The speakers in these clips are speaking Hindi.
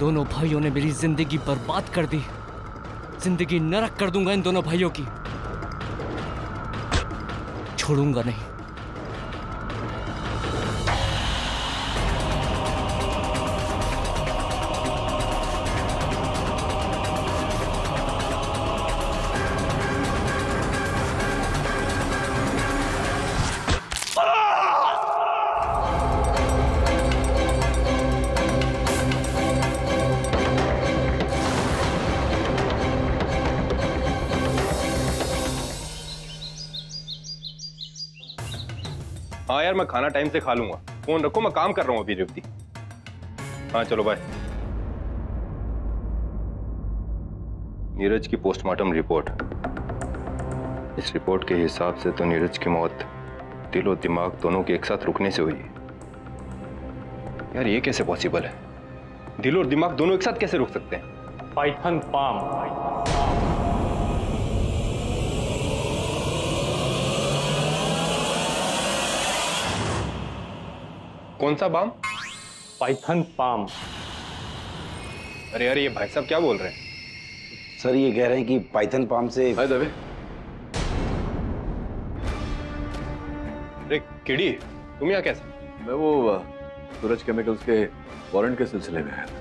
दोनों भाइयों ने मेरी जिंदगी बर्बाद कर दी। जिंदगी नरक कर दूंगा इन दोनों भाइयों की, छोड़ूंगा नहीं। हाँ यार, मैं खाना टाइम से खा लूंगा। फोन रखो, मैं काम कर रहा हूँ अभी रेवती। हाँ चलो बाय। नीरज की पोस्टमार्टम रिपोर्ट। इस रिपोर्ट के हिसाब से तो नीरज की मौत दिल और दिमाग दोनों के एक साथ रुकने से हुई है। यार ये कैसे पॉसिबल है? दिल और दिमाग दोनों एक साथ कैसे रुक सकते हैं? Python palm. कौन सा बाम? Python palm. अरे यार, ये भाई साहब क्या बोल रहे हैं? सर ये कह रहे हैं कि पाइथन पाम से। हाय दबे। अरे किडी, तुम यहाँ कैसे? मैं वो सूरज केमिकल्स के वारंट के सिलसिले में आया था।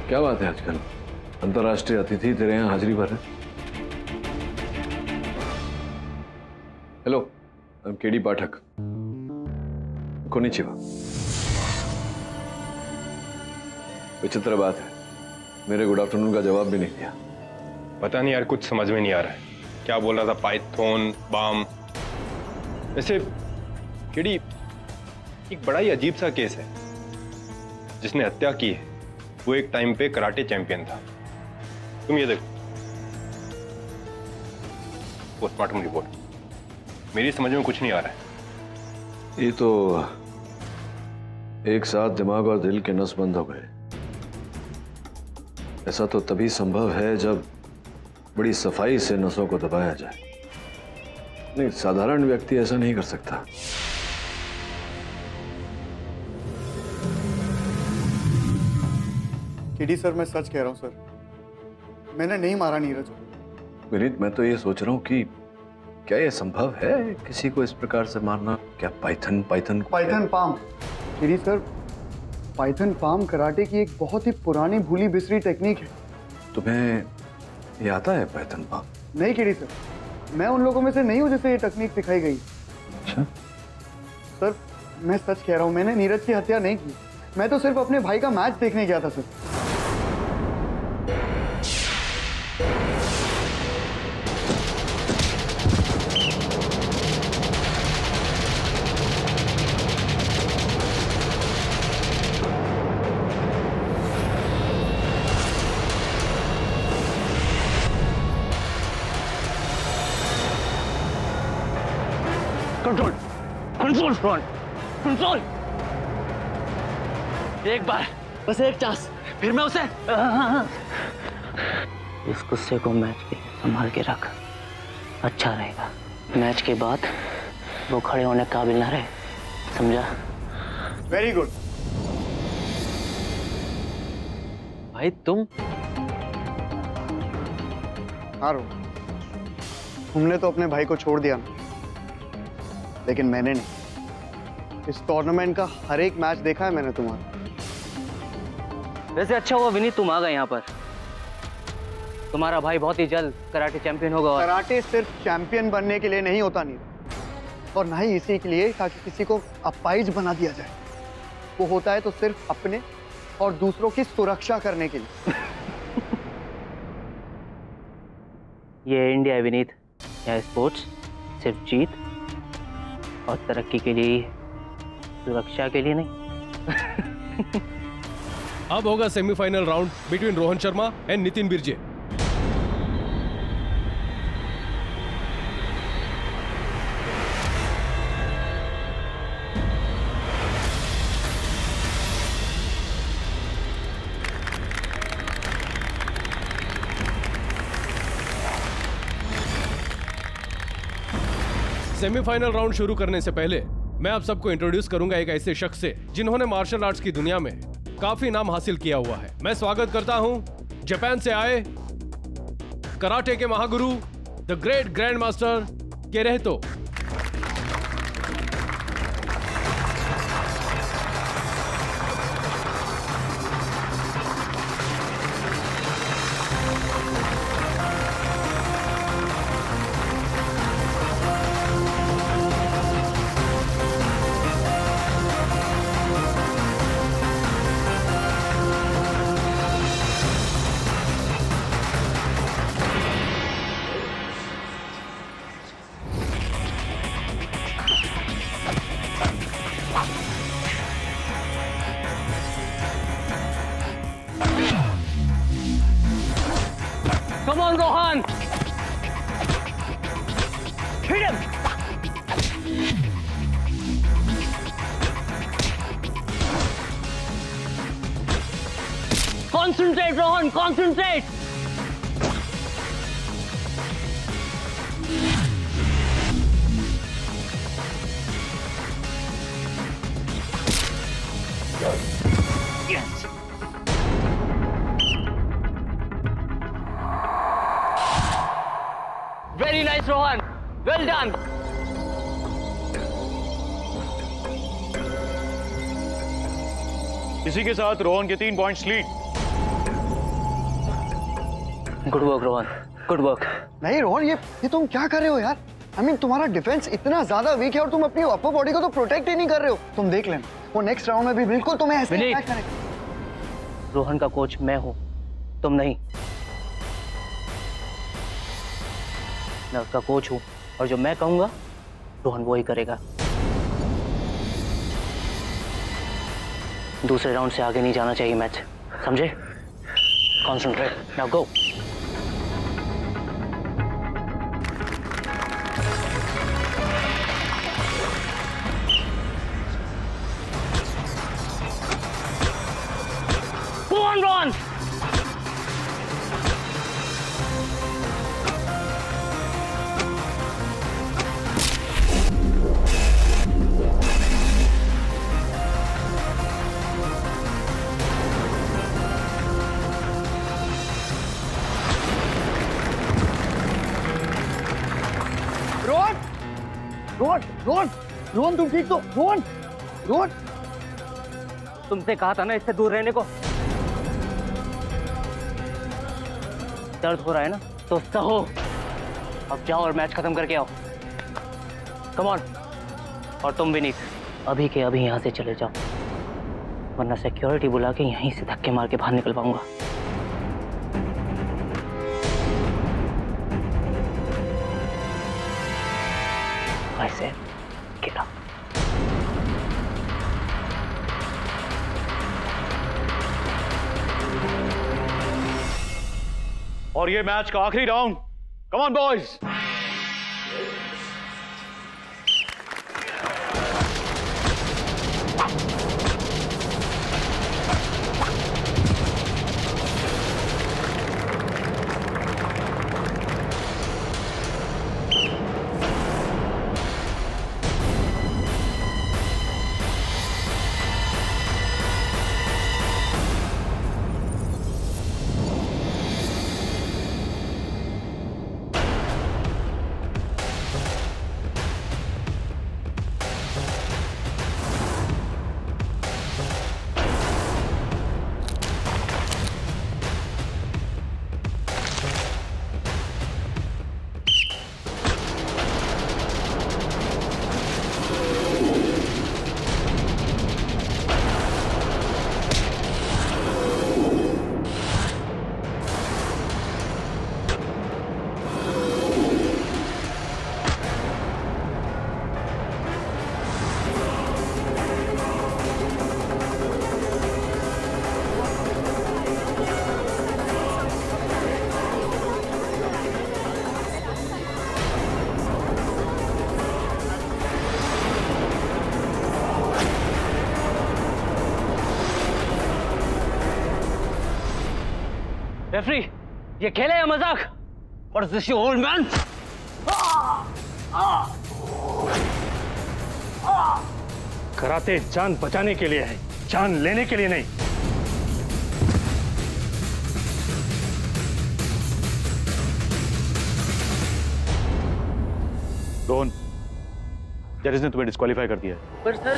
क्या बात है, आजकल अंतर्राष्ट्रीय अतिथि तेरे यहाँ हाजिरी भर रहे? Hello, I am KD Pathak. Konnichiwa. विचित्र बात है, मेरे गुड आफ्टरनून का जवाब भी नहीं दिया। पता नहीं यार, कुछ समझ में नहीं आ रहा है। क्या बोल रहा था? Python balm. वैसे केडी, एक बड़ा ही अजीब सा केस है। जिसने हत्या की है वो एक टाइम पे कराटे चैंपियन था। तुम ये देखो, पोस्टमार्टम रिपोर्ट। मेरी समझ में कुछ नहीं आ रहा है। ये तो एक साथ दिमाग और दिल के नस बंद हो गए। ऐसा तो तभी संभव है जब बड़ी सफाई से नसों को दबाया जाए। नहीं, साधारण व्यक्ति ऐसा नहीं कर सकता। केडी सर, मैं सच कह रहा हूं सर, मैंने नहीं मारा नीरज को। विनीत, मैं तो ये सोच रहा हूं कि क्या यह संभव है किसी को इस प्रकार से मारना? क्या Python palm? KD sir, Python palm karate की एक बहुत ही पुरानी भूली बिसरी टेक्निक है। तुम्हें ये आता है पाइथन पाम? नहीं केडी सर, मैं उन लोगों में से नहीं हूं जिसे ये टेक्निक सिखाई गई। अच्छा सर, मैं सच कह रहा हूं, मैंने नीरज की हत्या नहीं की। मैं तो सिर्फ अपने भाई का मैच देखने गया था sir. Control, control front, control. एक बार, बस एक चांस, फिर मैं उसे। इस गुस्से को मैच के संभाल के रख, अच्छा रहेगा। मैच के बाद वो खड़े होने काबिल ना रहे, समझा? Very good. भाई तुम हारो, तुमने तो अपने भाई को छोड़ दिया ना, लेकिन मैंने नहीं। इस टूर्नामेंट का हर एक मैच देखा है मैंने तुम्हारा। वैसे अच्छा हुआ विनीत तुम आ गए यहाँ पर। तुम्हारा भाई बहुत ही जल्द कराटे चैंपियन होगा। कराटे सिर्फ चैंपियन बनने के लिए नहीं होता नहीं, और ना ही इसी के लिए ताकि किसी को अपाहिज बना दिया जाए। वो होता है तो सिर्फ अपने और दूसरों की सुरक्षा करने के लिए। ये इंडिया है विनीत, यहाँ स्पोर्ट्स सिर्फ जीत और तरक्की के लिए ही, सुरक्षा के लिए नहीं। अब होगा semifinal round between Rohan Sharma and Nitin Birje. Semifinal round शुरू करने से पहले मैं आप सबको इंट्रोड्यूस करूंगा एक ऐसे शख्स से जिन्होंने मार्शल आर्ट्स की दुनिया में काफी नाम हासिल किया हुआ है। मैं स्वागत करता हूं जापान से आए कराटे के महागुरु the great grand master Kerehito. Come on, Rohan! Hit him! Concentrate, Rohan! Concentrate! Yes! Very nice, Rohan. Well done. इसी के साथ रोहन के 3 points lead. Good work, Rohan. Good work. नहीं रोहन, ये तुम क्या कर रहे हो यार? I mean, तुम्हारा डिफेंस इतना ज्यादा वीक है और तुम अपनी अपर बॉडी को तो प्रोटेक्ट ही नहीं कर रहे हो। तुम देख लेना, वो नेक्स्ट राउंड में भी बिल्कुल तुम्हें ऐसे अटैक करेगा। रोहन का कोच मैं हूं, तुम नहीं। मैं उसका कोच हूं और जो मैं कहूंगा रोहन वो ही करेगा। दूसरे राउंड से आगे नहीं जाना चाहिए मैच, समझे? Concentrate, now go. Go on, Rohan! Rohan तुम ठीक तो? रोहन तुमसे कहा था ना इससे दूर रहने को। दर्द हो रहा है ना तो सहो। अब जाओ और मैच खत्म करके आओ। Come on. और तुम विनीत, अभी के अभी यहाँ से चले जाओ, वरना सिक्योरिटी बुला के यहीं से धक्के मार के बाहर निकल पाऊंगा। ऐसे गिरा। और ये मैच का आखिरी round. Come on boys. Referee, ये खेल है या मजाक? What is this, you old man? Karate जान बचाने के लिए है, जान लेने के लिए नहीं। रोहन, जजेस ने तुम्हें डिस्क्वालीफाई कर दिया है। पर सर,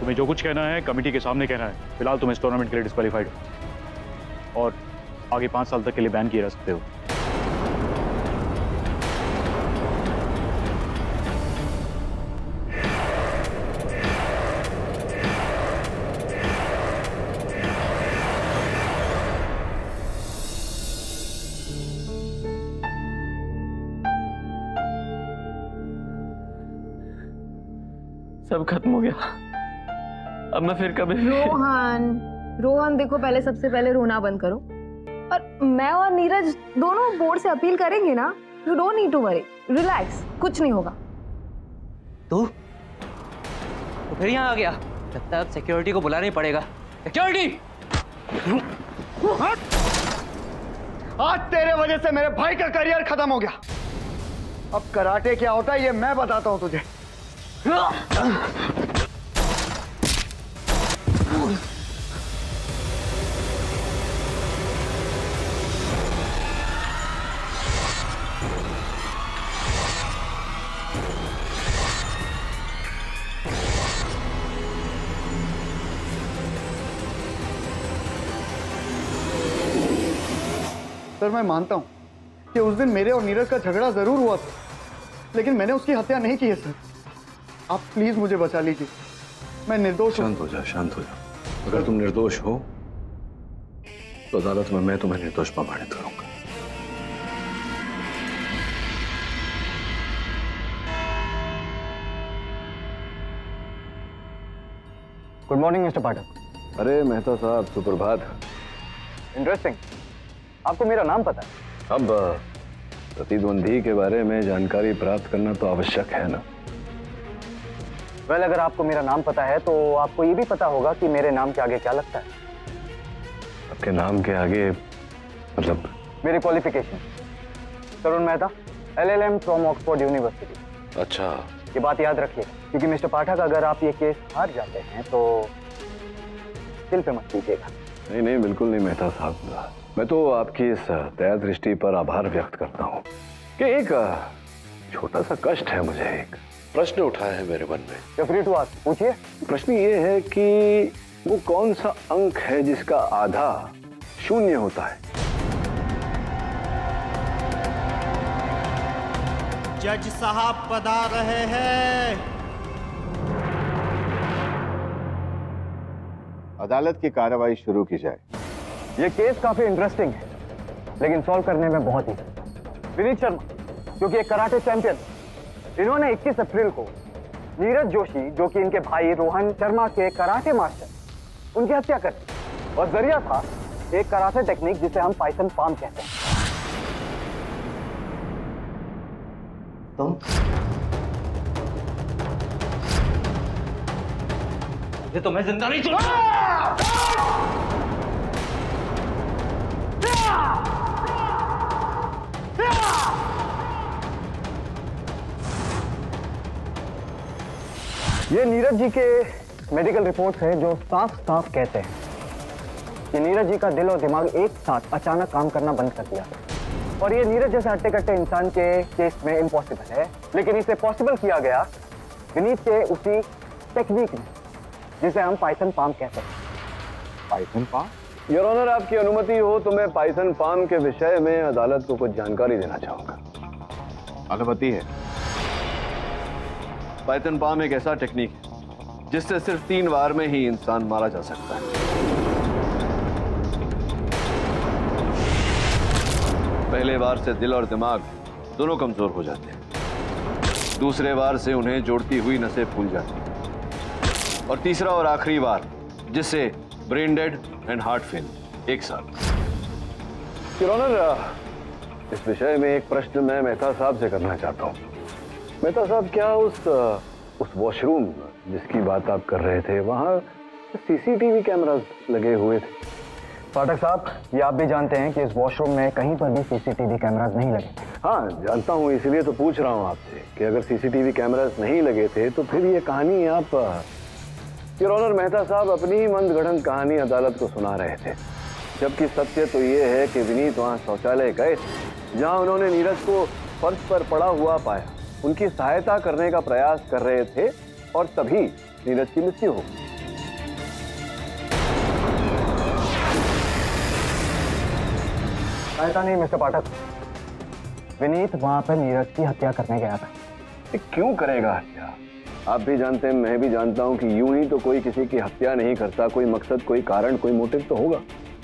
तुम्हें जो कुछ कहना है कमेटी के सामने कहना है। फिलहाल तुम इस टूर्नामेंट के लिए डिस्क्वालीफाइड हो और आगे 5 साल तक के लिए बैन किए रह सकते हो। सब खत्म हो गया। अब मैं फिर कभी रोहन देखो, पहले सबसे पहले रोना बंद करो। और मैं और नीरज दोनों बोर्ड से अपील करेंगे ना। You don't need to worry, relax, कुछ नहीं होगा। तू फिर यहाँ आ गया? लगता है अब सिक्योरिटी को बुलाना ही पड़ेगा। सिक्योरिटी! आज तेरे वजह से मेरे भाई का करियर खत्म हो गया। अब कराटे क्या होता है ये मैं बताता हूं तुझे। सर, मैं मानता हूं कि उस दिन मेरे और नीरज का झगड़ा जरूर हुआ था, लेकिन मैंने उसकी हत्या नहीं की है सर। आप प्लीज मुझे बचा लीजिए, मैं निर्दोष हूं। शांत हो जा, शांत हो जा। अगर तुम निर्दोष हो तो अदालत में मैं तुम्हें निर्दोष प्रमाणित करूंगा। Good morning mister Pathak. अरे मेहता साहब, सुप्रभात। इंटरेस्टिंग, आपको मेरा नाम पता है? अब प्रतिद्वंदी के बारे में जानकारी प्राप्त करना तो आवश्यक है ना। वेल, अगर आपको मेरा नाम पता है तो आपको ये भी पता होगा कि मेरे नाम के आगे क्या लगता है। आपके नाम के आगे मतलब? मेरी qualification, Tarun Mehta, LLM from Oxford university. अच्छा, ये बात याद रखिए, क्योंकि मिस्टर पाठक अगर आप ये केस हार जाते हैं तो दिल पे मत लीजिएगा। नहीं नहीं, बिल्कुल नहीं मेहता साहब। मैं तो आपकी इस दया दृष्टि पर आभार व्यक्त करता हूँ कि एक छोटा सा कष्ट है मुझे। एक प्रश्न उठा है मेरे मन में। फ्री टू आस्क, पूछिए। प्रश्न ये है कि वो कौन सा अंक है जिसका आधा 0 होता है? जज साहब पधार रहे हैं। अदालत की कार्रवाई शुरू की जाए। ये केस काफी इंटरेस्टिंग है, लेकिन सॉल्व करने में बहुत ही। विनीत शर्मा, जो कि एक कराटे चैंपियन, इन्होंने 21 अप्रैल को नीरज जोशी, जो कि इनके भाई रोहन शर्मा के कराटे मास्टर, उनकी हत्या कर दी। और जरिया था एक कराटे टेक्निक जिसे हम पाइथन पाम कहते हैं। ये तो मैं जिंदा नहीं छोड़ूंगा। ये नीरज जी के मेडिकल रिपोर्ट्स हैं जो साफ साफ कहते हैं कि नीरज जी का दिल और दिमाग एक साथ अचानक काम करना बंद कर दिया। और ये नीरज जैसे हट्टे कट्टे इंसान के केस में इम्पॉसिबल है, लेकिन इसे पॉसिबल किया गया विनीत के उसी टेक्निक में जिसे हम पाइथन पाम कहते हैं। Python palm? योर ऑनर, आपकी अनुमति हो तो मैं पाइथन पाम के विषय में अदालत को कुछ जानकारी देना चाहूंगा। अनुमति है। पाइथन पाम एक ऐसा टेक्निक है जिससे सिर्फ 3 बार में ही इंसान मारा जा सकता है। पहले बार से दिल और दिमाग दोनों कमजोर हो जाते हैं। दूसरे बार से उन्हें जोड़ती हुई नसें फूल जाती हैं। और तीसरा और आखिरी बार जिससे brain dead and heart fail एक साथ। योर ऑनर, इस विषय में एक प्रश्न मैं मेहता साहब से करना चाहता हूँ। मेहता साहब, क्या उस वॉशरूम जिसकी बात आप कर रहे थे वहाँ CCTV कैमरास लगे हुए थे? पाठक साहब, ये आप भी जानते हैं कि इस वॉशरूम में कहीं पर भी CCTV कैमरास नहीं लगे। हाँ जानता हूँ, इसलिए तो पूछ रहा हूँ आपसे कि अगर सीसीटीवी कैमरास नहीं लगे थे तो फिर ये कहानी आप योर ऑनर मेहता साहब अपनी ही मंदगढ़ंत कहानी अदालत को सुना रहे थे, जबकि सत्य तो ये है कि विनीत वहाँ शौचालय गए जहाँ उन्होंने नीरज को फर्श पर पड़ा हुआ पाया, उनकी सहायता करने का प्रयास कर रहे थे और तभी नीरज की मृत्यु हो गई। ऐसा नहीं मिस्टर पाठक, विनीत वहां पर नीरज की हत्या करने गया था। क्यों करेगा हत्या? आप भी जानते हैं, मैं भी जानता हूं कि यूं ही तो कोई किसी की हत्या नहीं करता। कोई मकसद, कोई कारण, कोई मोटिव तो होगा,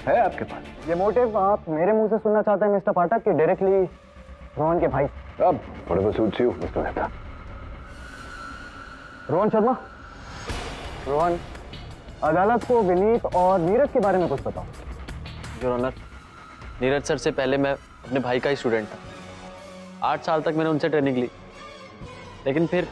है आपके पास। ये मोटिव आप मेरे मुंह से सुनना चाहते हैं मिस्टर पाठक कि डायरेक्टली रोहन के भाई? अब बड़े बसूद हूँ मिस्टर मेहता। रोहन शर्मा, रोहन, अदालत को विनीत और नीरज के बारे में कुछ बताओ। योर ऑनर, नीरज सर से पहले मैं अपने भाई का ही स्टूडेंट था। 8 साल तक मैंने उनसे ट्रेनिंग ली, लेकिन फिर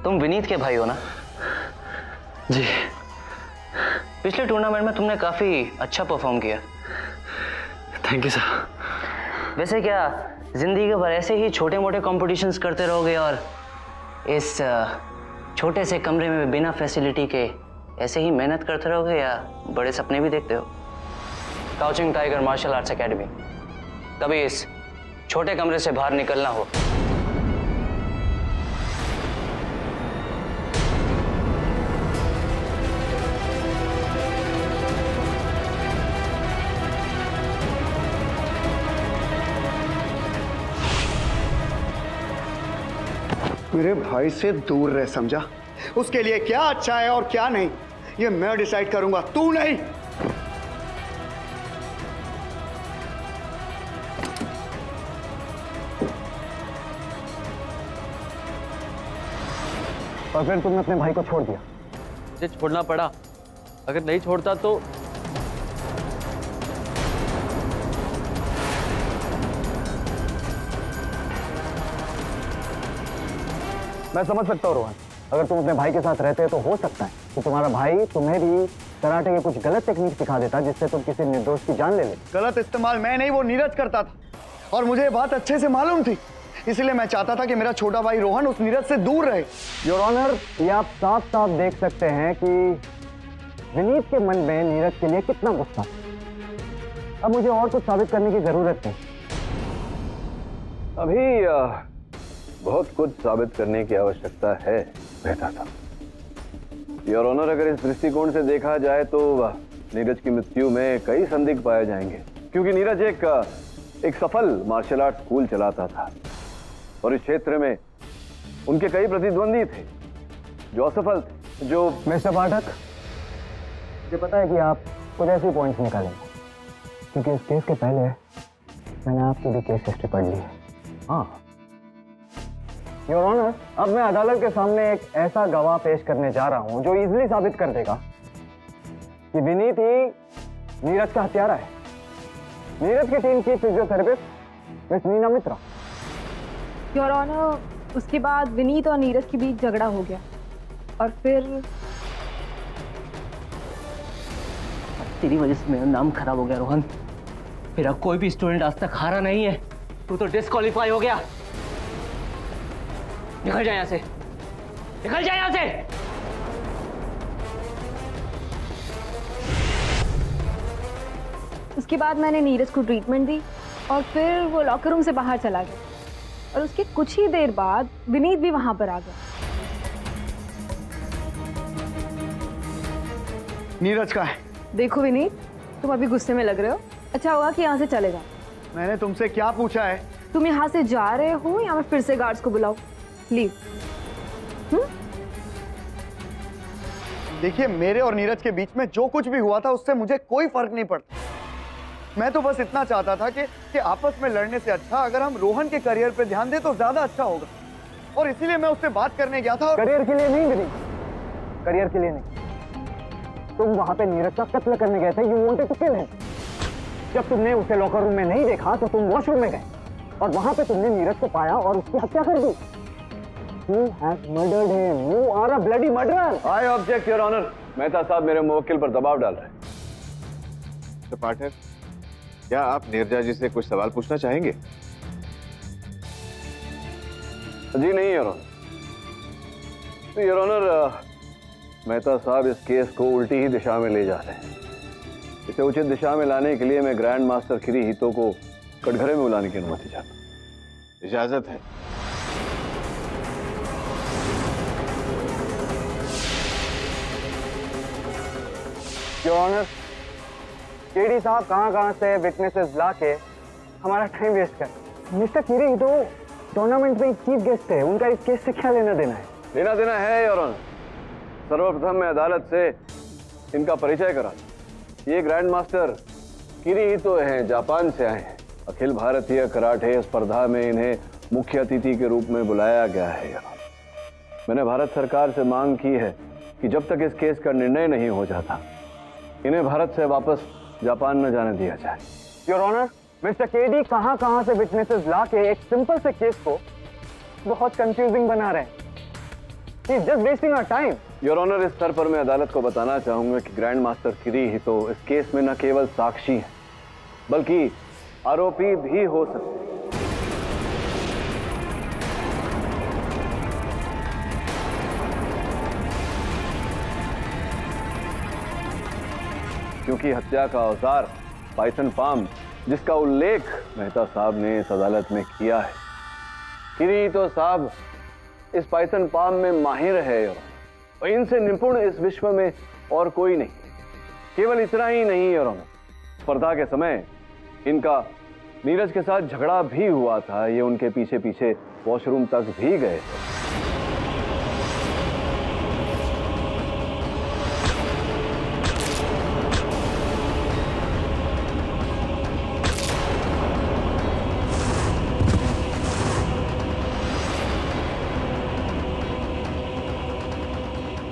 तुम विनीत के भाई हो ना? जी। पिछले टूर्नामेंट में तुमने काफी अच्छा परफॉर्म किया। Thank you sir. वैसे क्या जिंदगी भर ऐसे ही छोटे मोटे कॉम्पिटिशन्स करते रहोगे और इस छोटे से कमरे में बिना फैसिलिटी के ऐसे ही मेहनत करते रहोगे, या बड़े सपने भी देखते हो? काउचिंग टाइगर मार्शल आर्ट्स एकेडमी, कभी इस छोटे कमरे से बाहर निकलना हो मेरे भाई से दूर रह, समझा? उसके लिए क्या अच्छा है और क्या नहीं ये मैं डिसाइड करूंगा, तू नहीं। और फिर तुमने अपने भाई को छोड़ दिया? मुझे छोड़ना पड़ा, अगर नहीं छोड़ता तो मैं समझ सकता हूँ रोहन, अगर तुम अपने भाई के साथ रहते तो हो सकता है कि तुम्हारा भाई तुम्हें भी कराटे के कुछ गलत टेक्निक सिखा देता जिससे तुम किसी निर्दोष की जान ले ले। गलत इस्तेमाल मैं नहीं, वो नीरज करता था और मुझे ये बात अच्छे से मालूम थी, इसलिए मैं चाहता था कि मेरा छोटा भाई रोहन उस नीरज से दूर रहे। योर ऑनर, ये आप साफ साफ देख सकते हैं कि विनीत के मन में नीरज के लिए कितना गुस्सा। अब मुझे और कुछ साबित करने की जरूरत नहीं। अभी बहुत कुछ साबित करने की आवश्यकता है मेहता साहब। योर ऑनर, अगर इस दृष्टिकोण से देखा जाए तो नीरज की मृत्यु में कई संदिग्ध पाए जाएंगे, क्योंकि नीरज एक सफल मार्शल आर्ट स्कूल चलाता था और इस क्षेत्र में उनके कई प्रतिद्वंदी थे जो असफल थे। जो मिस्टर पाठक, मुझे पता है कि आप कुछ ऐसे पॉइंट्स निकालेंगे, क्योंकि इस केस के पहले मैंने आपकी भी केस हिस्ट्री पढ़ ली है। हाँ योर ऑनर, अब मैं अदालत के सामने एक ऐसा गवाह पेश करने जा रहा हूं जो इजीली साबित कर देगा कि विनीत ही नीरज का हत्यारा है। नीरज की टीम की physiotherapist miss Neena Mitra. Your honour, उसके बाद विनीत और नीरज के बीच झगड़ा हो गया और फिर तेरी वजह से मेरा नाम खराब हो गया रोहन। मेरा कोई भी स्टूडेंट आज तक हारा नहीं है, तू तो डिस्क्वालीफाई हो गया। निकल जा यहाँ से, निकल जा यहाँ से। उसके बाद मैंने नीरज को ट्रीटमेंट दी और फिर वो लॉकर रूम से बाहर चला गया और उसके कुछ ही देर बाद विनीत भी वहां पर आ गया। नीरज का है। देखो विनीत, तुम अभी गुस्से में लग रहे हो। अच्छा होगा कि यहाँ से चले जाओ। मैंने तुमसे क्या पूछा है? तुम यहाँ से जा रहे हो या मैं फिर से गार्ड्स को बुलाऊं? लीव। देखिए, मेरे और नीरज के बीच में जो कुछ भी हुआ था उससे मुझे कोई फर्क नहीं पड़ता। मैं तो बस इतना चाहता था कि आपस में लड़ने से अच्छा अगर हम रोहन के करियर पे ध्यान दें तो ज्यादा अच्छा होगा, और इसीलिए मैं उससे बात करने गया था। करियर के लिए नहीं विनीत, करियर के लिए नहीं। तुम वहां पे नीरज का कत्ल करने गए थे। You wanted to kill him. जब तुमने उसे लॉकर रूम में नहीं देखा तो तुम वॉशरूम में गए और वहां पे तुमने नीरज को पाया और उसकी हत्या कर दी। You have murdered him. You are a bloody murderer. I object, Your Honor. Mehta साहब मेरे मुवक्किल पर दबाव डाल रहे हैं। मिस्टर पाठक, क्या आप नीरजा जी से कुछ सवाल पूछना चाहेंगे? जी नहीं, योर ऑनर। तो योर ऑनर, मेहता साहब इस केस को उल्टी ही दिशा में ले जा रहे हैं। इसे उचित दिशा में लाने के लिए मैं ग्रैंड मास्टर किरीहितो को कटघरे में बुलाने की अनुमति चाहता हूं। इजाजत है। योर ऑनर, केडी साहब कहां से विटनेसेस लाके हमारा टाइम वेस्ट कर। मिस्टर किरीहितो टूर्नामेंट में चीफ गेस्ट है, उनका इस केस से क्या लेना देना है? लेना देना है योर ऑनर। सर्वप्रथम मैं अदालत से इनका परिचय करा दूं। ये ग्रैंड मास्टर किरीहितो हैं, जापान से आए हैं। अखिल भारतीय कराटे स्पर्धा में इन्हें मुख्य अतिथि के रूप में बुलाया गया है योर ऑनर। मैंने भारत सरकार से मांग की है कि जब तक इस केस का निर्णय नहीं हो जाता, इन्हें भारत से वापस जापान न जाने दिया जाए। योर ऑनर, मिस्टर केडी कहां से विटनेसेस लाके एक सिंपल से केस को बहुत कंफ्यूजिंग बना रहे हैं। He is just wasting our time. Your honour, इस स्तर पर मैं अदालत को बताना चाहूंगा कि ग्रैंड मास्टर किरीहितो इस केस में न केवल साक्षी हैं, बल्कि आरोपी भी हो सकते हैं। क्योंकि हत्या का औजार पाइथन पाम, जिसका उल्लेख मेहता साहब ने इस अदालत में किया है, किरीहितो साहब इस पाइथन पाम में माहिर है और इनसे निपुण इस विश्व में और कोई नहीं। केवल इतना ही नहीं योर ऑनर, स्पर्धा के समय इनका नीरज के साथ झगड़ा भी हुआ था। ये उनके पीछे पीछे वॉशरूम तक भी गए थे।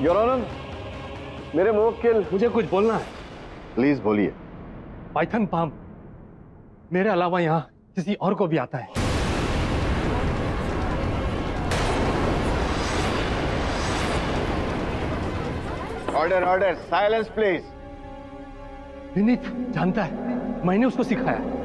योर ऑनर, मेरे मुवक्किल, मुझे कुछ बोलना है। प्लीज बोलिए। पाइथन पाम मेरे अलावा यहाँ किसी और को भी आता है। Order order, silence please. Vineet जानता है, मैंने उसको सिखाया।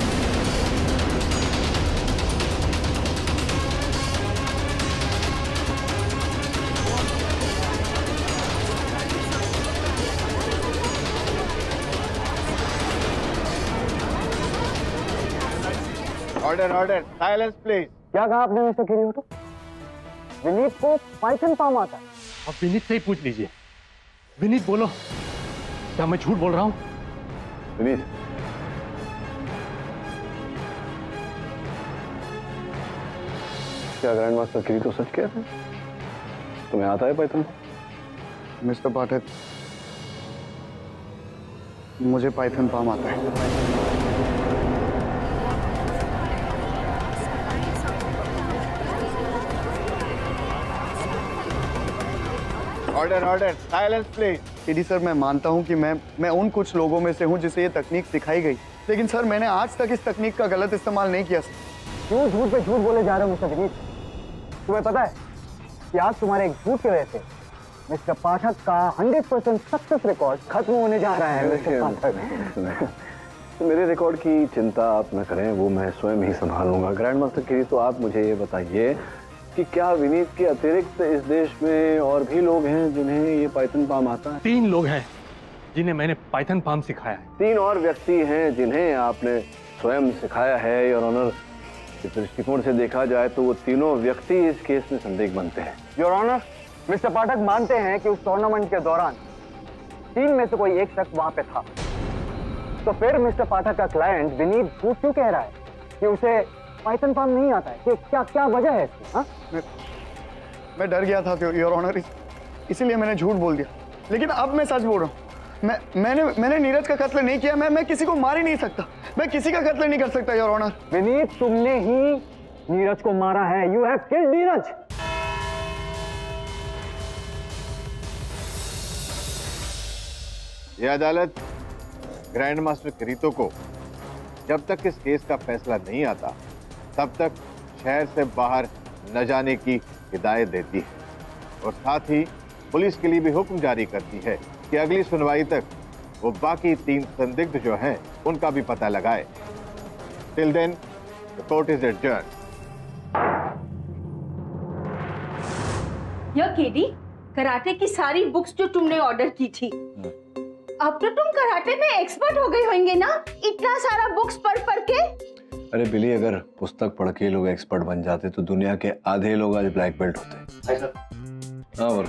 Order order, silence please. क्या कहा आपने मिस्टर किरीहितो? विनीत को पाइथन पाम आता है। अब विनीत से ही पूछ लीजिए। विनीत बोलो, क्या मैं झूठ बोल रहा हूं? विनीत, क्या ग्रैंड मास्टर किरीहितो सच कह रहे हैं? तुम्हें आता है पाइथन? मिस्टर पाठक, मुझे पाइथन पाम आता है। Order order, silence please. KD sir, मैं मानता हूं कि मैं उन कुछ लोगों में से हूं जिसे ये तकनीक सिखाई गई, लेकिन सर मैंने आज तक इस तकनीक का गलत इस्तेमाल नहीं किया। क्यों झूठ पे झूठ बोले जा रहे हो मिस्टर विनीत? तुम्हें पता है कि आज तुम्हारे एक झूठ की वजह से मिस्टर पाठक का 100% सक्सेस रिकॉर्ड खत्म होने जा रहा है। मिस्टर पाठक, मेरे रिकॉर्ड की चिंता आप न करें, वो मैं स्वयं ही संभालूंगा। ग्रैंड मास्टर किरीहितो, आप मुझे ये बताइए कि क्या विनीत के अतिरिक्त इस देश में और भी लोग हैं जिन्हें ये पाइथन पाम आता है? 3 लोग हैं जिन्हें मैंने पाइथन पाम सिखाया है। 3 और व्यक्ति हैं जिन्हें आपने स्वयं सिखाया है योर ऑनर। इस दृष्टिकोण से देखा जाए तो वो तीनों व्यक्ति इस केस में संदिग्ध बनते हैं। योर ऑनर, मिस्टर पाठक मानते हैं कि उस टूर्नामेंट के दौरान 3 में से कोई एक शख्स वहां पे था। तो फिर मिस्टर पाठक का क्लाइंट विनीत झूठ क्यों कह रहा है कि उसे पाइथन पाम नहीं आता है? कि क्या वजह है इसकी? हाँ, मैं डर गया था योर ऑनर, इसीलिए मैंने झूठ बोल दिया। लेकिन अब मैं सच बोल रहा हूँ। मैंने नीरज का कत्ल नहीं किया। मैं किसी को मार ही नहीं सकता। मैं किसी का कत्ल नहीं कर सकता योर ऑनर। विनीत, तुमने ही नीरज को मारा है। You have killed Neeraj. यह अदालत ग्रैंड मास्टर किरीहितो को जब तक इस केस का फैसला नहीं आता तब तक शहर से बाहर न जाने की हिदायत देती है और साथ ही पुलिस के लिए भी हुक्म जारी करती है कि अगली सुनवाई तक वो बाकी 3 संदिग्ध जो हैं उनका भी पता लगाए। Till then the court is adjourned. यह केडी, कराटे की सारी बुक्स जो तुमने ऑर्डर की थी, अब तो तुम कराटे में एक्सपर्ट हो गए होंगे ना, इतना सारा बुक्स पढ़ के। अरे बिली, अगर पुस्तक पढ़ के लोग एक्सपर्ट बन जाते तो दुनिया के आधे लोग आज ब्लैक बेल्ट होते। हाँ बोल,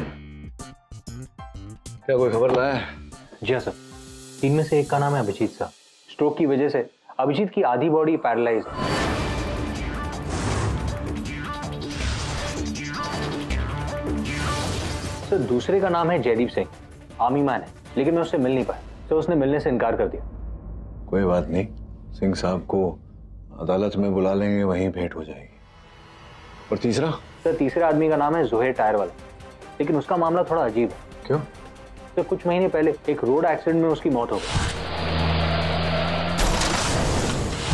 क्या कोई खबर लाया? जी हाँ सर, 3 में से एक का नाम है अभिजीत साहब। स्ट्रोक की वजह से अभिजीत की आधी बॉडी पैरालाइज है। सर दूसरे का नाम है जयदीप सिंह, आर्मी मैन है, लेकिन मैं उससे मिल नहीं पाया, तो उसने मिलने से इनकार कर दिया। कोई बात नहीं, सिंह साहब को अदालत में बुला लेंगे, वहीं भेंट हो जाएगी। और तीसरा? सर तीसरे आदमी का नाम है जोहेर टायर वाला, लेकिन उसका मामला थोड़ा अजीब है। क्यों? तो कुछ महीने पहले एक रोड एक्सीडेंट में उसकी मौत हो गई,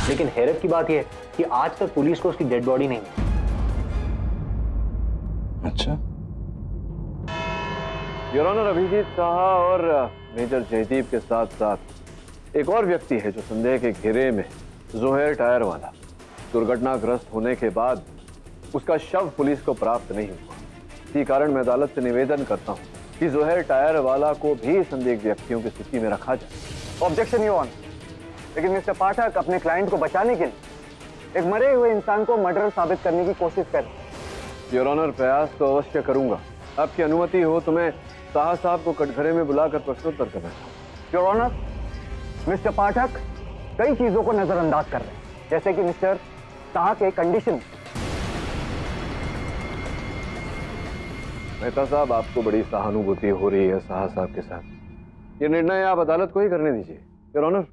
लेकिन हैरत की बात यह है कि आज तक पुलिस को उसकी डेड बॉडी नहीं मिली। अच्छा। योर ऑनर, अभिजीत साहा और मेजर जयदीप के साथ साथ एक और व्यक्ति है जो संदेह के घेरे में, जोहेर टायर वाला। दुर्घटनाग्रस्त होने के बाद उसका शव पुलिस को प्राप्त नहीं हुआ। इसी कारण मैं अदालत से निवेदन करता हूं कि जोहेर टायर वाला को भी संदिग्ध व्यक्तियों की सूची में रखा जाए। ऑब्जेक्शन योर ऑनर, लेकिन मिस्टर पाठक अपने क्लाइंट को बचाने के लिए एक मरे हुए इंसान को मर्डर साबित करने की कोशिश कर रहे हैं। योर ऑनर, प्रयास तो अवश्य करूंगा। आपकी अनुमति हो तो मैं साहा साहब को कटघरे में बुलाकर प्रश्नोत्तर करना चाहूँ। योर ऑनर, मिस्टर पाठक कई चीजों को नजरअंदाज कर रहे हैं, जैसे कि मिस्टर साहा के कंडीशन। मेहता साहब, आपको बड़ी सहानुभूति हो रही है साहा साहब के साथ। ये निर्णय आप अदालत को ही करने दीजिए। Your honour.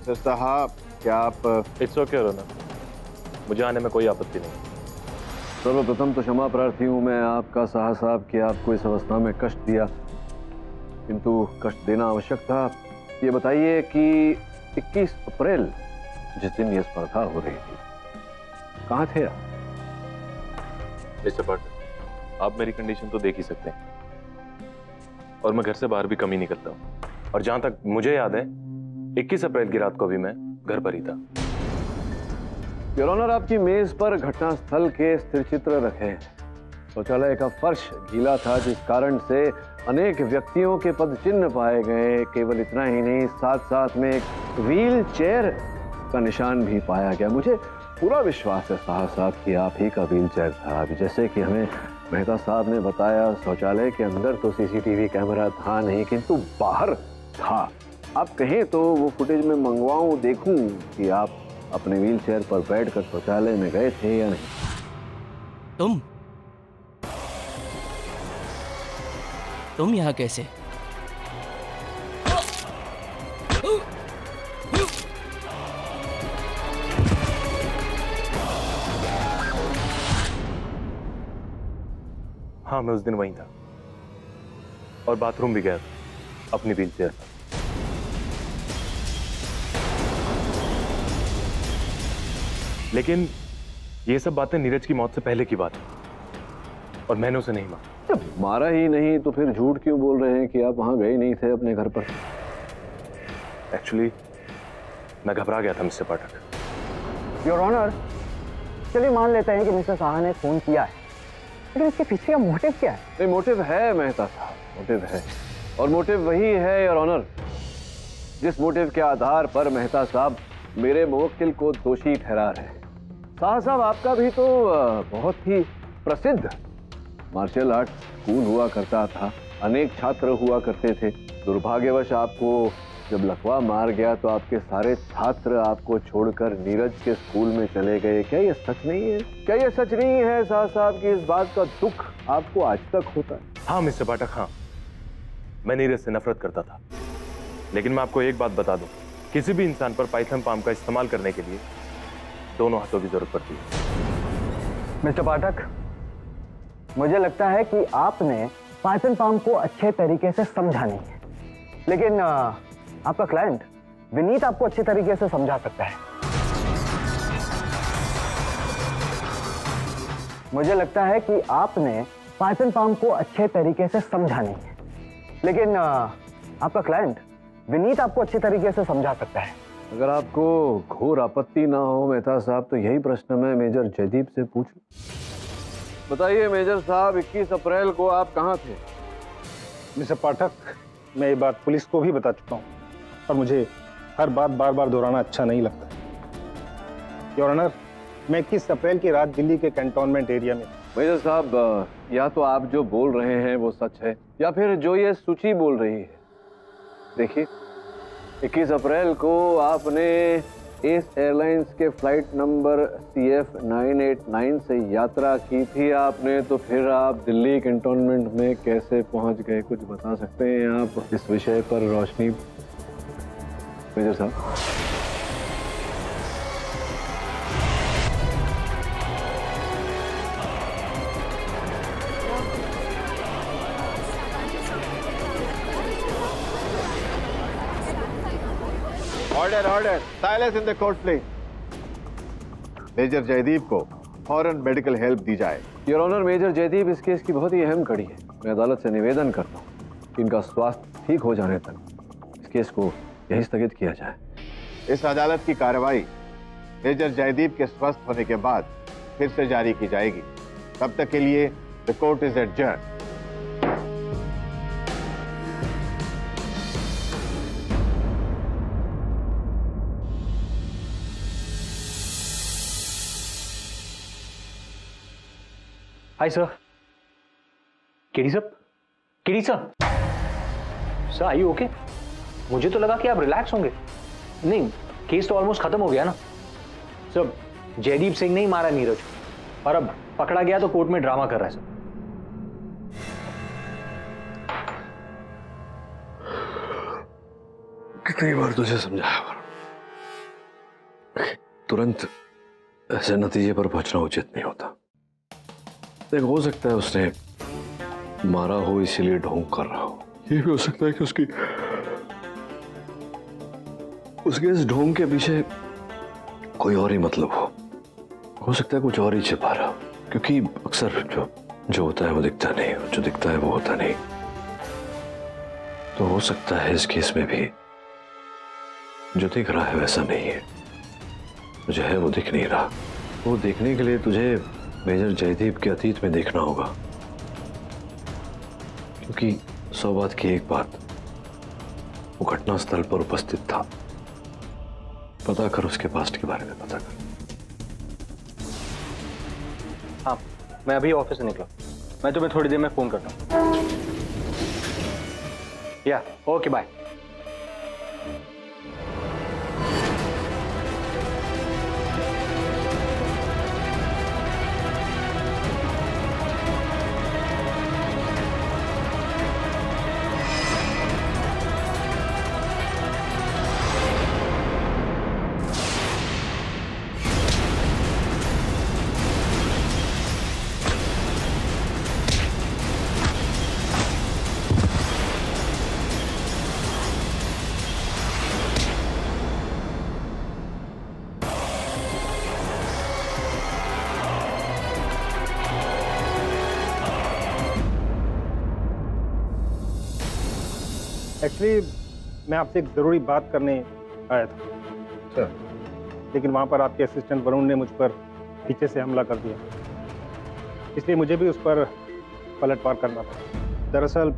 सर साहब, क्या आप? इट्स ओके योर ऑनर, मुझे आने में कोई आपत्ति नहीं। सर्वप्रथम तो क्षमा प्रार्थी हूँ मैं आपका साहा साहब कि आपको इस अवस्था में कष्ट दिया, किंतु कष्ट देना आवश्यक था। ये बताइए कि 21 अप्रैल जिस दिन ये स्पर्धा हो रही थी, कहाँ थे आप? मिस्टर पाठक, आप मेरी कंडीशन तो देख ही सकते हैं, और मैं घर से बाहर भी कम ही निकलता हूँ। और जहां तक मुझे याद है, 21 अप्रैल की रात को भी मैं घर पर ही था। योर ऑनर, आपकी मेज पर घटनास्थल के स्थिर चित्र रखे हैं। शौचालय का फर्श गीला था, जिस कारण से अनेक व्यक्तियों के पद चिन्ह पाए गए। केवल इतना ही नहीं, साथ साथ में एक व्हील चेयर का निशान भी पाया गया। मुझे पूरा विश्वास है साहा साहब कि आप ही का व्हील चेयर था। अभी जैसे कि हमें मेहता साहब ने बताया, शौचालय के अंदर तो सीसीटीवी कैमरा था नहीं, किंतु बाहर था। आप कहें तो वो फुटेज में मंगवाऊं, देखूं कि आप अपने व्हील चेयर पर बैठकर शौचालय में गए थे या नहीं। तुम यहाँ कैसे? हाँ, मैं उस दिन वहीं था और बाथरूम भी गया था अपनी व्हील चेयर पर। लेकिन ये सब बातें नीरज की मौत से पहले की बात है, और मैंने उसे नहीं मारा। मारा ही नहीं तो फिर झूठ क्यों बोल रहे हैं कि आप वहां गए नहीं थे अपने घर पर? एक्चुअली मैं घबरा गया था मिस्टर पाठक। योर ऑनर, चलिए मान लेते हैं कि मिस्टर साहा ने फोन किया है, लेकिन इसके पीछे का मोटिव क्या है? नहीं, मोटिव है मेहता साहब, मोटिव है, और मोटिव वही है योर ऑनर जिस मोटिव के आधार पर मेहता साहब मेरे मुवक्किल को दोषी ठहरा रहे हैं। साहा साहब, आपका भी तो बहुत ही प्रसिद्ध मार्शल आर्ट स्कूल हुआ करता था, अनेक छात्र हुआ करते थे। दुर्भाग्यवश आपको जब लकवा मार गया तो आपके सारे छात्र आपको छोड़कर नीरज के स्कूल में चले गए। क्या ये सच नहीं है? क्या ये सच नहीं है साहा साहब कि इस बात का दुख आपको आज तक होता है? हाँ मिस्टर पाठक, हाँ, मैं नीरज से नफरत करता था, लेकिन मैं आपको एक बात बता दूं, किसी भी इंसान पर पाइथन पाम का इस्तेमाल करने के लिए दोनों हाथों की जरूरत पड़ती है। मिस्टर पाठक, मुझे लगता है कि आपने पाइथन पाम को अच्छे तरीके से समझा नहीं है, लेकिन आपका क्लाइंट विनीत आपको अच्छे तरीके से समझा सकता है। मुझे लगता है कि आपने पाइथन पाम को अच्छे तरीके से समझा नहीं है, लेकिन आपका क्लाइंट विनीत आपको अच्छे तरीके से समझा सकता है। अगर आपको घोर आपत्ति ना हो मेहता साहब, तो यही प्रश्न मैं मेजर जयदीप से पूछूं। बताइए मेजर साहब, 21 अप्रैल को आप कहाँ थे? मिस्टर पाठक, मैं ये बात पुलिस को भी बता चुका हूँ और मुझे हर बात बार बार दोहराना अच्छा नहीं लगता। योर ऑनर, मैं 21 अप्रैल की रात दिल्ली के कैंटोनमेंट एरिया में। मेजर साहब, या तो आप जो बोल रहे हैं वो सच है या फिर जो ये सूची बोल रही है। देखिए, 21 अप्रैल को आपने एस एयरलाइंस के फ्लाइट नंबर CF989 से यात्रा की थी आपने, तो फिर आप दिल्ली कैंटोनमेंट में कैसे पहुंच गए? कुछ बता सकते हैं आप इस विषय पर रोशनी मेजर साहब? Order order, silence in the court please. Major Jaideep को फौरन मेडिकल हेल्प दी जाए। योर ऑनर, मेजर जयदीप इस केस की बहुत ही अहम कड़ी है। मैं अदालत से निवेदन करता हूँ कि इनका स्वास्थ्य ठीक हो जाने तक इस केस को यहीं स्थगित किया जाए। इस अदालत की कार्रवाई मेजर जयदीप के स्वस्थ होने के बाद फिर से जारी की जाएगी। तब तक के लिए the court is adjourn. Hi sir. KD sir, KD sir, sir are you okay? मुझे तो लगा कि आप रिलैक्स होंगे। नहीं, केस तो ऑलमोस्ट खत्म हो गया ना सर। जयदीप सिंह ने ही मारा नीरज, और अब पकड़ा गया तो कोर्ट में ड्रामा कर रहा है सर। कितनी बार तुझे समझाया, तुरंत ऐसे नतीजे पर पहुंचना उचित नहीं होता। देख, हो सकता है उसने मारा हो इसीलिए ढोंग कर रहा हो। ये भी हो सकता है कि उसके इस ढोंग के पीछे कोई और ही मतलब हो सकता है कुछ और ही छिपा रहा, क्योंकि अक्सर जो होता है वो दिखता नहीं, जो दिखता है वो होता नहीं। तो हो सकता है इस केस में भी जो दिख रहा है वैसा नहीं है, जो है वो दिख नहीं रहा। वो देखने के लिए तुझे मेजर जयदीप के अतीत में देखना होगा, क्योंकि 100 बात की एक बात, वो घटना स्थल पर उपस्थित था। पता कर उसके पास्ट के बारे में, पता कर। हाँ, मैं अभी ऑफिस से निकला, मैं तुम्हें थोड़ी देर में फोन करता हूँ। या ओके, बाय। एक्चुअली मैं आपसे एक ज़रूरी बात करने आया था सर, लेकिन वहाँ पर आपके असिस्टेंट वरुण ने मुझ पर पीछे से हमला कर दिया, इसलिए मुझे भी उस पर पलटवार करना पड़ा। दरअसल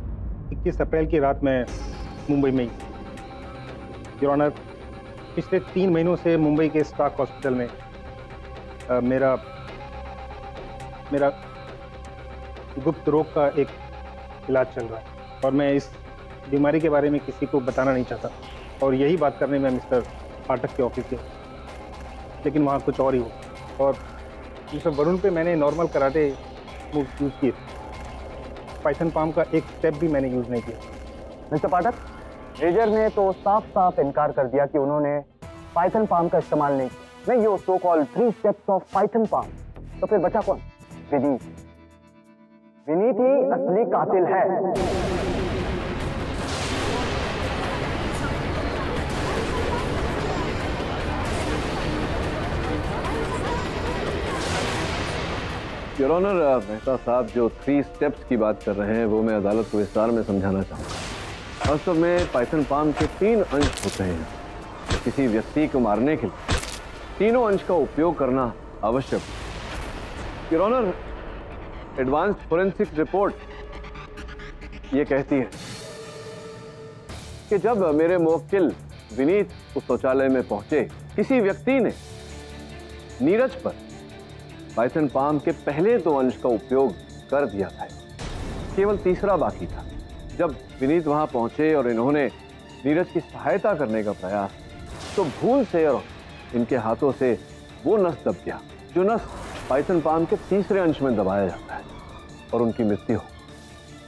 21 अप्रैल की रात मैं मुंबई में ही, योर ऑनर, पिछले 3 महीनों से मुंबई के स्टाक हॉस्पिटल में मेरा गुप्त रोग का एक इलाज चल रहा है, और मैं इस बीमारी के बारे में किसी को बताना नहीं चाहता, और यही बात करने में मिस्टर पाठक के ऑफिस गया, लेकिन वहाँ कुछ और ही हुआ, और मिस्टर वरुण पे मैंने नॉर्मल कराटे मूव यूज़ किए, पाइथन पाम का एक स्टेप भी मैंने यूज़ नहीं किया। मिस्टर पाठक, मेजर ने तो साफ साफ इनकार कर दिया कि उन्होंने पाइथन पाम का इस्तेमाल नहीं किया। नहीं, ये so called 3 steps of Python palm. तो फिर बचा कौन? विनीत। विनीत ही असली कातिल है। योर ऑनर, मेहता साहब जो 3 स्टेप्स की बात कर रहे हैं वो मैं अदालत को विस्तार में समझाना चाहूँगा। वास्तव में पाइथन पाम के 3 अंश होते हैं। तो किसी व्यक्ति को मारने के लिए तीनों अंश का उपयोग करना आवश्यक है। Your honour, advanced forensic report ये कहती है कि जब मेरे मुवक्किल विनीत उस शौचालय में पहुंचे, किसी व्यक्ति ने नीरज पर पाइथन पाम के पहले 2 अंश का उपयोग कर दिया था। केवल तीसरा बाकी था। जब विनीत वहां पहुंचे और इन्होंने नीरज की सहायता करने का प्रयास, तो भूल से और इनके हाथों से वो नस दब गया जो नस पाइथन पाम के तीसरे अंश में दबाया जाता है और उनकी मृत्यु हो।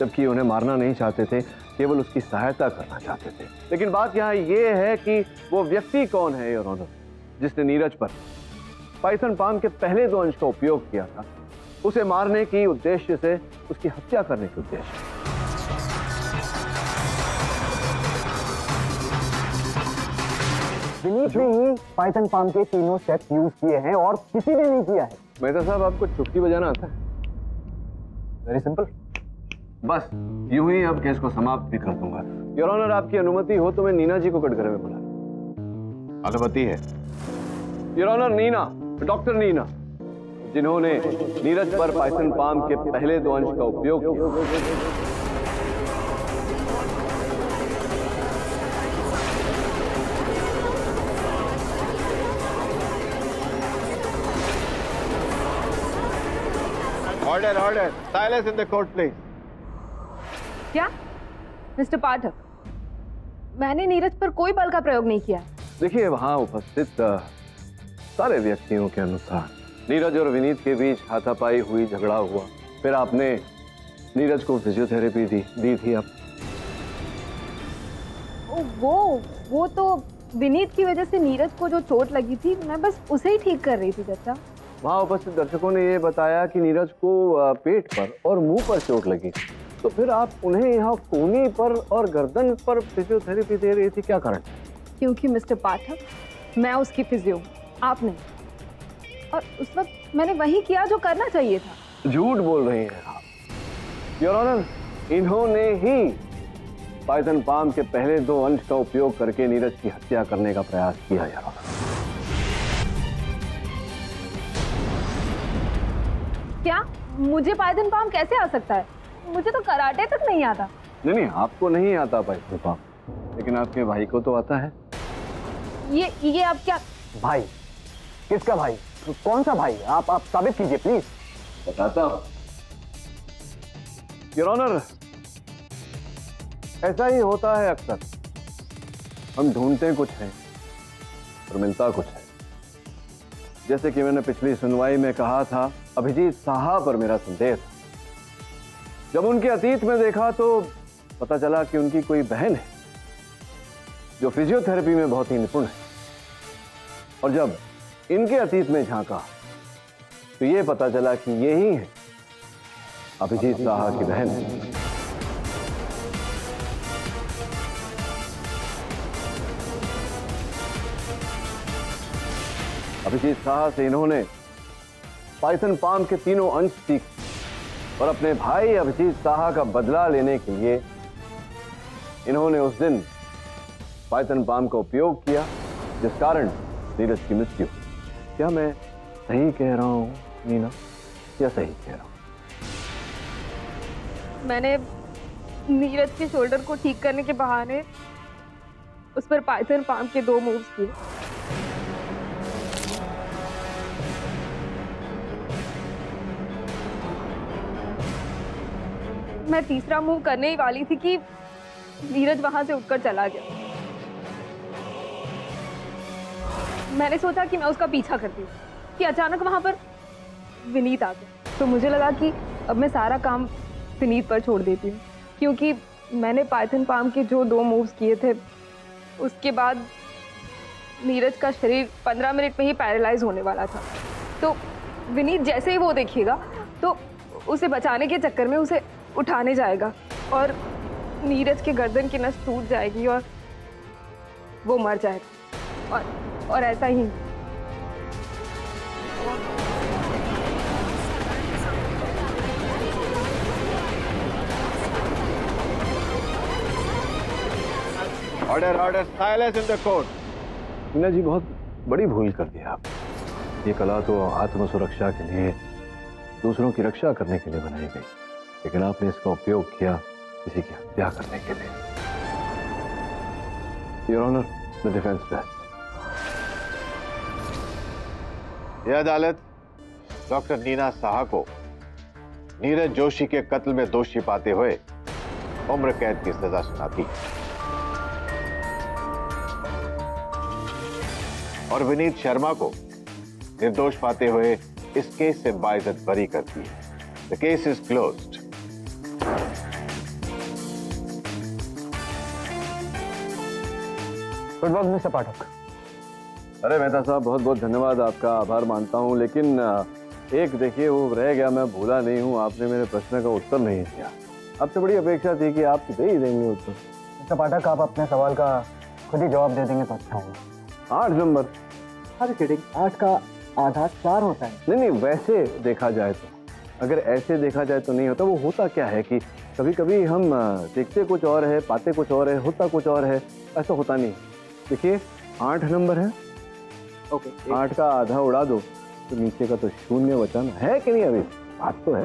जबकि उन्हें मारना नहीं चाहते थे, केवल उसकी सहायता करना चाहते थे। लेकिन बात यहाँ ये है कि वो व्यक्ति कौन है योर ऑनर, जिसने नीरज पर पाइथन पाम के पहले 2 अंश का उपयोग किया था, उसे मारने की उद्देश्य से, उसकी हत्या करने के उद्देश्य से। विनीत ने ही पाइथन पाम के तीनों स्टेप्स यूज किए हैं और किसी ने नहीं किया है। मेहता साहब, आपको चुटकी बजाना आता है? Very simple. बस यूं ही अब केस को समाप्त भी कर दूंगा। योर ऑनर, आपकी अनुमति हो तो मैं नीना जी को कटघरे में बुला लूं। अनुमति है your honour. Neena, doctor Neena, जिन्होंने नीरज पर पाइथन पाम के पहले 2 अंश का उपयोग किया। Order order, silence in the court please. क्या मिस्टर पाठक, मैंने नीरज पर कोई बल का प्रयोग नहीं किया। देखिए, वहां उपस्थित सारे व्यक्तियों के अनुसार नीरज और विनीत के बीच हाथापाई हुई, झगड़ा हुआ, फिर आपने नीरज को फिजियोथेरेपी दी थी। आप वो तो विनीत की वजह से नीरज को जो चोट लगी थी, मैं बस उसे ही ठीक कर रही थी चाचा। वहां उपस्थित दर्शकों ने ये बताया कि नीरज को पेट पर और मुंह पर चोट लगी, तो फिर आप उन्हें यहाँ कोहनी पर और गर्दन पर फिजियोथेरेपी दे रही थी, क्या कारण? क्योंकि मिस्टर पाठक, मैं उसकी फिजियो, आप नहीं। और उस वक्त मैंने वही किया जो करना चाहिए था। झूठ बोल रही हैं आप। योर ऑनर, इन्होंने ही पाइथन पाम के पहले 2 अंश का उपयोग करके नीरज की हत्या करने का प्रयास किया। योर ऑनर, क्या मुझे पाइथन पाम कैसे आ सकता है? मुझे तो कराटे तक नहीं आता। नहीं, आपको नहीं आता पाइथन पाम, लेकिन आपके भाई को तो आता है। ये आप क्या? भाई? किसका भाई? कौन सा भाई? आप साबित कीजिए प्लीज। बताता हूं। योर ऑनर, ऐसा ही होता है अक्सर। हम ढूंढते कुछ है और मिलता कुछ है। जैसे कि मैंने पिछली सुनवाई में कहा था, अभिजीत साहा पर मेरा संदेह था। जब उनके अतीत में देखा तो पता चला कि उनकी कोई बहन है जो फिजियोथेरेपी में बहुत ही निपुण है, और जब इनके अतीत में झांका तो ये पता चला कि ये ही है अभिजीत साहा की बहन। अभिजीत साहा से इन्होंने पाइथन पाम के तीनों अंश सीखे और अपने भाई अभिजीत साहा का बदला लेने के लिए इन्होंने उस दिन पाइथन पाम का उपयोग किया, जिस कारण नीरज की मृत्यु। क्या मैं सही कह रहा हूं नीना, या सही कह रहा हूं? मैंने नीरज के शोल्डर को ठीक करने के बहाने उस पर पाइथन पाम के 2 मूव्स किए। मैं तीसरा मूव करने ही वाली थी कि नीरज वहां से उठकर चला गया। मैंने सोचा कि मैं उसका पीछा करती हूँ कि अचानक वहां पर विनीत आ गया। तो मुझे लगा कि अब मैं सारा काम विनीत पर छोड़ देती हूँ, क्योंकि मैंने पाइथन पाम के जो 2 मूव्स किए थे, उसके बाद नीरज का शरीर 15 मिनट में ही पैरालाइज होने वाला था। तो विनीत जैसे ही वो देखिएगा तो उसे बचाने के चक्कर में उसे उठाने जाएगा और नीरज के गर्दन की नस टूट जाएगी और वो मर जाएगा। और ऐसा ही order order, silence in the court. Meena ji, बहुत बड़ी भूल कर दी आप। ये कला तो आत्म सुरक्षा के लिए, दूसरों की रक्षा करने के लिए बनाई गई, लेकिन आपने इसका उपयोग किया किसी की हत्या करने के लिए। Your honour, the defence rest. यह अदालत डॉक्टर नीना साहा को नीरज जोशी के कत्ल में दोषी पाते हुए उम्र कैद की सजा सुनाती है और विनीत शर्मा को निर्दोष पाते हुए इस केस से बाइज्जत बरी करती है। The case is closed. Good work mister Pathak. अरे मेहता साहब, बहुत बहुत धन्यवाद, आपका आभार मानता हूं, लेकिन एक देखिए वो रह गया, मैं भूला नहीं हूं, आपने मेरे प्रश्न का उत्तर नहीं दिया। आपसे बड़ी अपेक्षा थी कि आप दे ही देंगे उत्तर। मिस्टर पाठक, आप अपने सवाल का खुद ही जवाब दे देंगे तो अच्छा होगा। 8 नंबर। अरे किडिंग, 8 का आधा 4 होता है। नहीं, वैसे देखा जाए तो, अगर ऐसे देखा जाए तो नहीं होता। वो होता क्या है कि कभी कभी हम देखते कुछ और है, पाते कुछ और है, होता कुछ और है, ऐसा होता नहीं। देखिए 8 नंबर है, ओके, 8 का आधा उड़ा दो तो नीचे का तो शून्य बचाना है कि नहीं? अभी बात तो है।